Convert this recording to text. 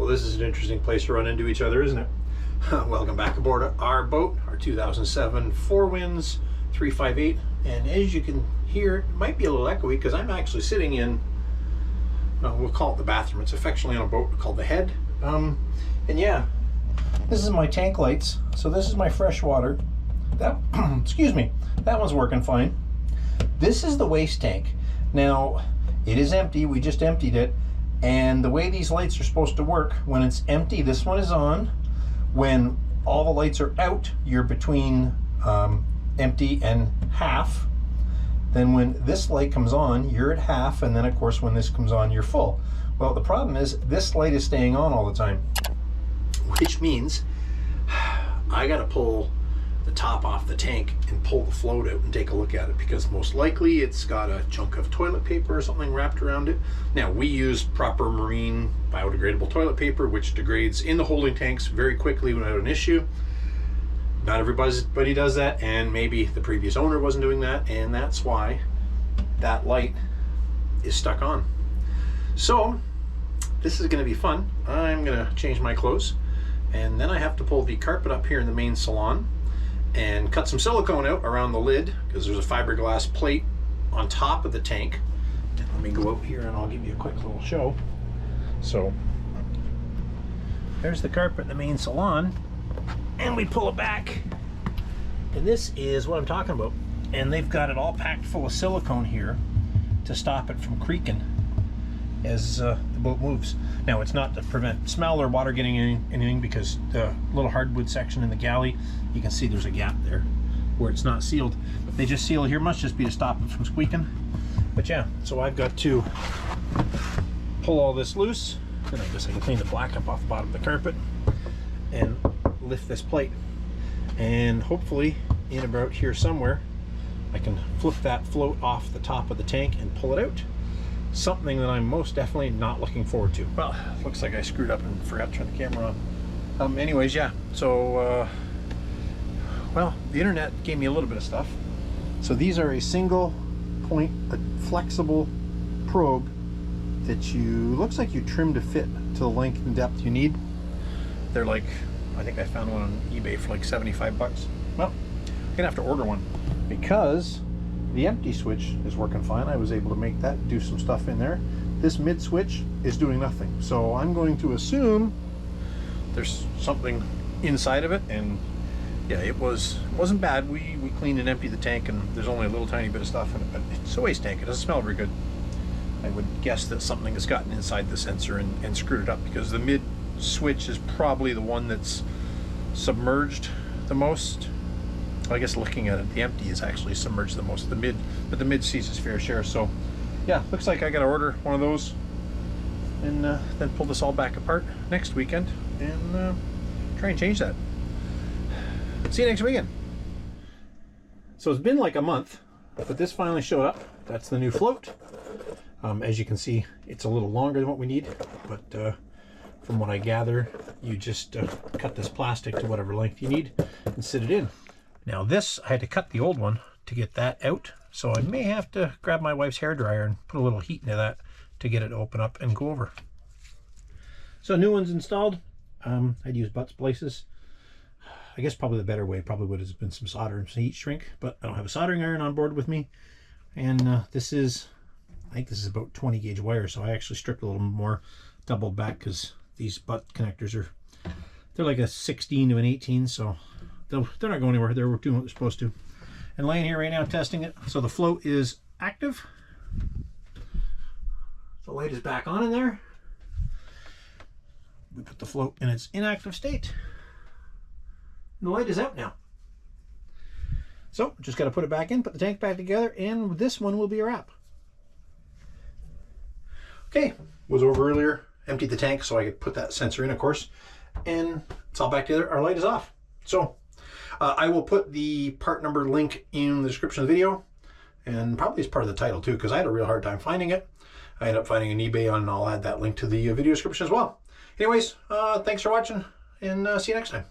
Well, this is an interesting place to run into each other, isn't it? Welcome back aboard our boat, our 2007 Four Winds 358. And as you can hear, it might be a little echoey because I'm actually sitting in, we'll call it the bathroom. It's affectionately on a boat called the Head. And yeah, this is my tank lights. So this is my freshwater. That, excuse me, that one's working fine. This is the waste tank. Now, it is empty. We just emptied it. And the way these lights are supposed to work, when it's empty, this one is on. When all the lights are out, you're between empty and half. Then when this light comes on, you're at half. And then, of course, when this comes on, you're full. Well, the problem is this light is staying on all the time, which means I got to pull the top off the tank and pull the float out and take a look at it, because most likely it's got a chunk of toilet paper or something wrapped around it. Now, we use proper marine biodegradable toilet paper, which degrades in the holding tanks very quickly without an issue. Not everybody does that, and maybe the previous owner wasn't doing that, and that's why that light is stuck on. So this is going to be fun. I'm going to change my clothes, and then I have to pull the carpet up here in the main salon and cut some silicone out around the lid, because there's a fiberglass plate on top of the tank. And let me go out here and I'll give you a quick little show. So there's the carpet in the main salon, and we pull it back, and this is what I'm talking about. And they've got it all packed full of silicone here to stop it from creaking as the boat moves. Now, it's not to prevent smell or water getting anything, because the little hardwood section in the galley, you can see there's a gap there where it's not sealed. They just seal it here, must just be to stop it from squeaking. But yeah, so I've got to pull all this loose, and I guess I can clean the black up off the bottom of the carpet and lift this plate. And hopefully in about here somewhere, I can flip that float off the top of the tank and pull it out. Something that I'm most definitely not looking forward to. Well, looks like I screwed up and forgot to turn the camera on. Anyways, yeah, so well, the internet gave me a little bit of stuff. So these are a single point, a flexible probe that looks like you trim to fit to the length and depth you need. They're like, I think I found one on eBay for like 75 bucks. Well, I'm gonna have to order one, because the empty switch is working fine. I was able to make that do some stuff in there. This mid switch is doing nothing. So I'm going to assume there's something inside of it. And yeah, it wasn't bad. We cleaned and emptied the tank, and there's only a little tiny bit of stuff in it, but it's a waste tank. It doesn't smell very good. I would guess that something has gotten inside the sensor and screwed it up, because the mid switch is probably the one that's submerged the most. I guess looking at it, the empty is actually submerged the most. But the mid sees its fair share. So yeah, looks like I gotta order one of those, and then pull this all back apart next weekend and try and change that. See you next weekend. So it's been like a month, but this finally showed up. That's the new float. As you can see, it's a little longer than what we need, but from what I gather, you just cut this plastic to whatever length you need and sit it in. Now this, I had to cut the old one to get that out, so I may have to grab my wife's hairdryer and put a little heat into that to get it to open up and go over. So new one's installed. I'd use butt splices. I guess probably the better way probably would have been some solder and some heat shrink, but I don't have a soldering iron on board with me. And this is, I think this is about 20 gauge wire, so I actually stripped a little more, doubled back, because these butt connectors they're like a 16 to an 18, so they're not going anywhere. They're doing what they're supposed to. And laying here right now testing it. So the float is active. The light is back on in there. We put the float in its inactive state. And the light is out now. So just got to put it back in, put the tank back together, and this one will be a wrap. Okay, was over earlier, emptied the tank so I could put that sensor in, of course, and it's all back together. Our light is off. So I will put the part number link in the description of the video, and probably as part of the title too, because I had a real hard time finding it. I ended up finding an eBay, and I'll add that link to the video description as well. Anyways, thanks for watching, and see you next time.